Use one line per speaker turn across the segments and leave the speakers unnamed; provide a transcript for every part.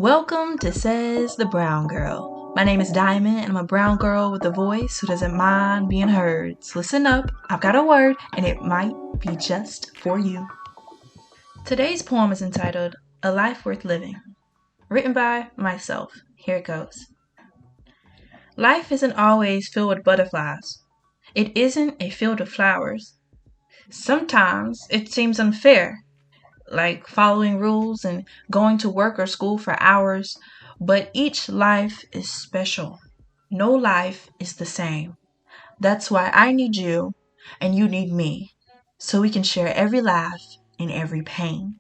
Welcome to Says the Brown Girl. My name is Diamond and I'm a brown girl with a voice who doesn't mind being heard. So listen up, I've got a word and it might be just for you. Today's poem is entitled A Life Worth Living, written by myself. Here it goes. Life isn't always filled with butterflies. It isn't a field of flowers. Sometimes it seems unfair, like following rules and going to work or school for hours, but each life is special. No life is the same. That's why I need you and you need me, so we can share every laugh and every pain.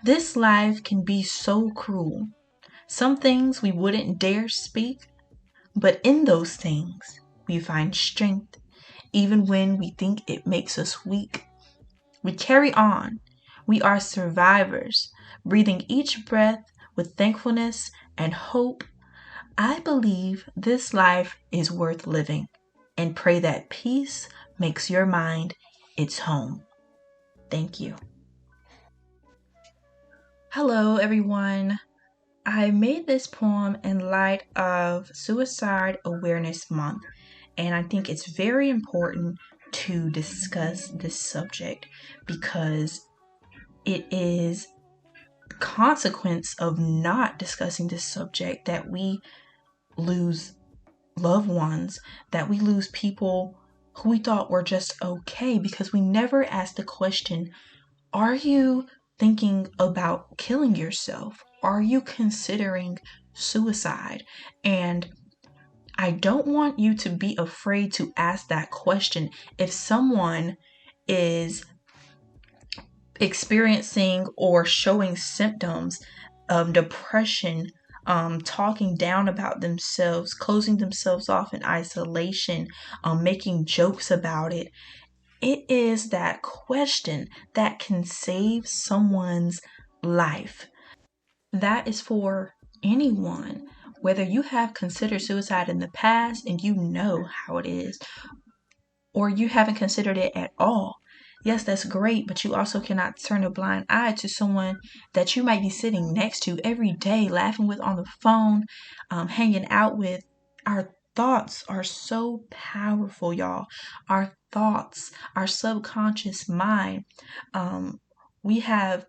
This life can be so cruel. Some things we wouldn't dare speak, but in those things we find strength, even when we think it makes us weak. We carry on. We are survivors, breathing each breath with thankfulness and hope. I believe this life is worth living and pray that peace makes your mind its home. Thank you. Hello, everyone. I made this poem in light of Suicide Awareness Month, and I think it's very important to discuss this subject because it is consequence of not discussing this subject that we lose loved ones, that we lose people who we thought were just okay because we never asked the question, are you thinking about killing yourself? Are you considering suicide? And I don't want you to be afraid to ask that question if someone is experiencing or showing symptoms of depression, talking down about themselves, closing themselves off in isolation, making jokes about it. It is that question that can save someone's life. That is for anyone, whether you have considered suicide in the past and you know how it is, or you haven't considered it at all. Yes, that's great, but you also cannot turn a blind eye to someone that you might be sitting next to every day, laughing with on the phone, hanging out with. Our thoughts are so powerful, y'all. Our thoughts, our subconscious mind. We have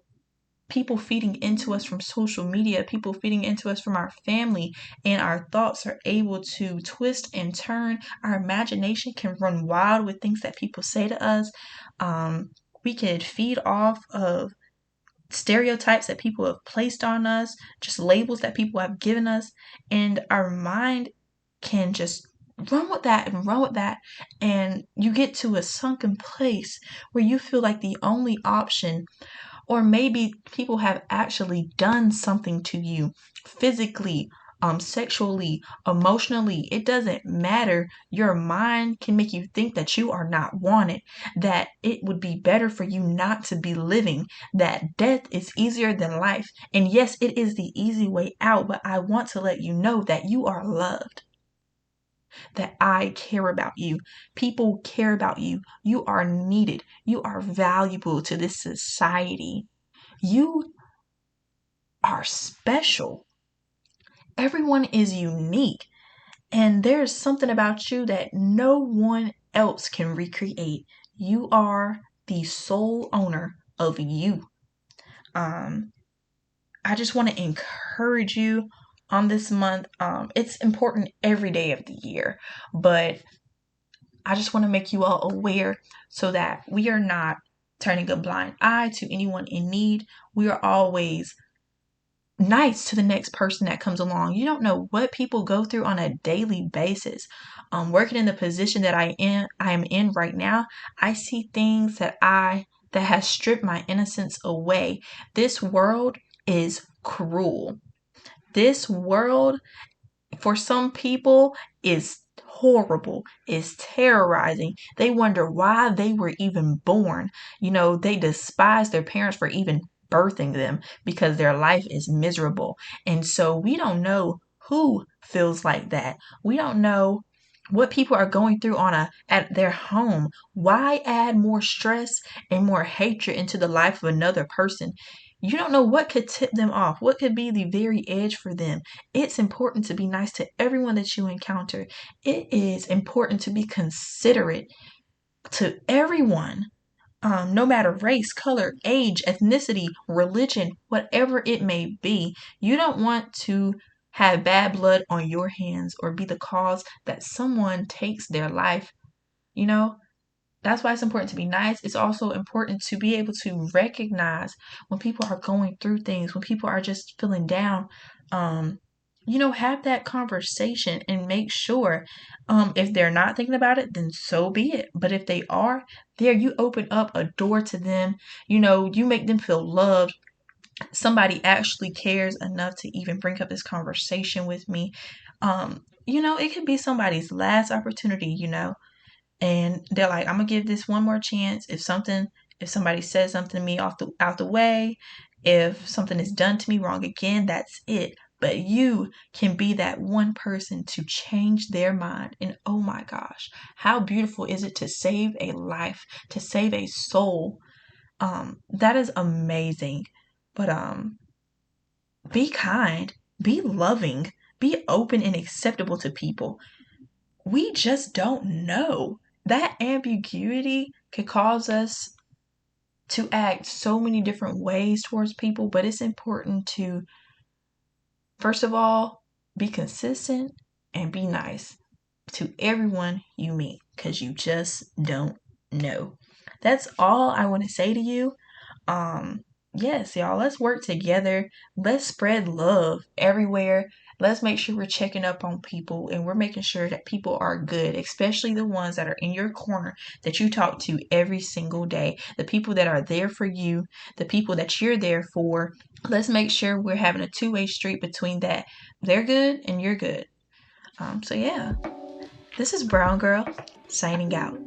people feeding into us from social media, people feeding into us from our family, and our thoughts are able to twist and turn. Our imagination can run wild with things that people say to us. We could feed off of stereotypes that people have placed on us, just labels that people have given us, and our mind can just run with that and run with that, and you get to a sunken place where you feel like the only option, or maybe people have actually done something to you physically, sexually, emotionally. It doesn't matter. Your mind can make you think that you are not wanted, that it would be better for you not to be living, that death is easier than life. And yes, it is the easy way out, but I want to let you know that you are loved, that I care about you. People care about you. You are needed. You are valuable to this society. You are special. Everyone is unique. And there's something about you that no one else can recreate. You are the sole owner of you. I just want to encourage you on this month. It's important every day of the year, but I just want to make you all aware so that we are not turning a blind eye to anyone in need. We are always nice to the next person that comes along. You don't know what people go through on a daily basis. Working in the position that I am in right now, I see things that has stripped my innocence away. This world is cruel. This world, for some people, is horrible, is terrorizing. They wonder why they were even born. They despise their parents for even birthing them because their life is miserable. And so we don't know who feels like that. We don't know what people are going through at their home. Why add more stress and more hatred into the life of another person? You don't know what could tip them off, what could be the very edge for them. It's important to be nice to everyone that you encounter. It is important to be considerate to everyone, no matter race, color, age, ethnicity, religion, whatever it may be. You don't want to have bad blood on your hands or be the cause that someone takes their life. You know, that's why it's important to be nice. It's also important to be able to recognize when people are going through things, when people are just feeling down. Um, have that conversation and make sure, if they're not thinking about it, then so be it. But if they are, there you open up a door to them. You make them feel loved. Somebody actually cares enough to even bring up this conversation with me. It could be somebody's last opportunity. And they're like, I'm gonna give this one more chance. If somebody says something to me out the way, if something is done to me wrong again, that's it. But you can be that one person to change their mind. And oh my gosh, how beautiful is it to save a life, to save a soul? That is amazing. But be kind, be loving, be open and acceptable to people. We just don't know. That ambiguity could cause us to act so many different ways towards people, but it's important to, first of all, be consistent and be nice to everyone you meet because you just don't know. That's all I want to say to you. Um, yes, y'all, let's work together. Let's spread love everywhere. Let's make sure we're checking up on people and we're making sure that people are good, especially the ones that are in your corner that you talk to every single day, the people that are there for you, the people that you're there for. Let's make sure we're having a two-way street between that. They're good and you're good. So yeah, this is Brown Girl signing out.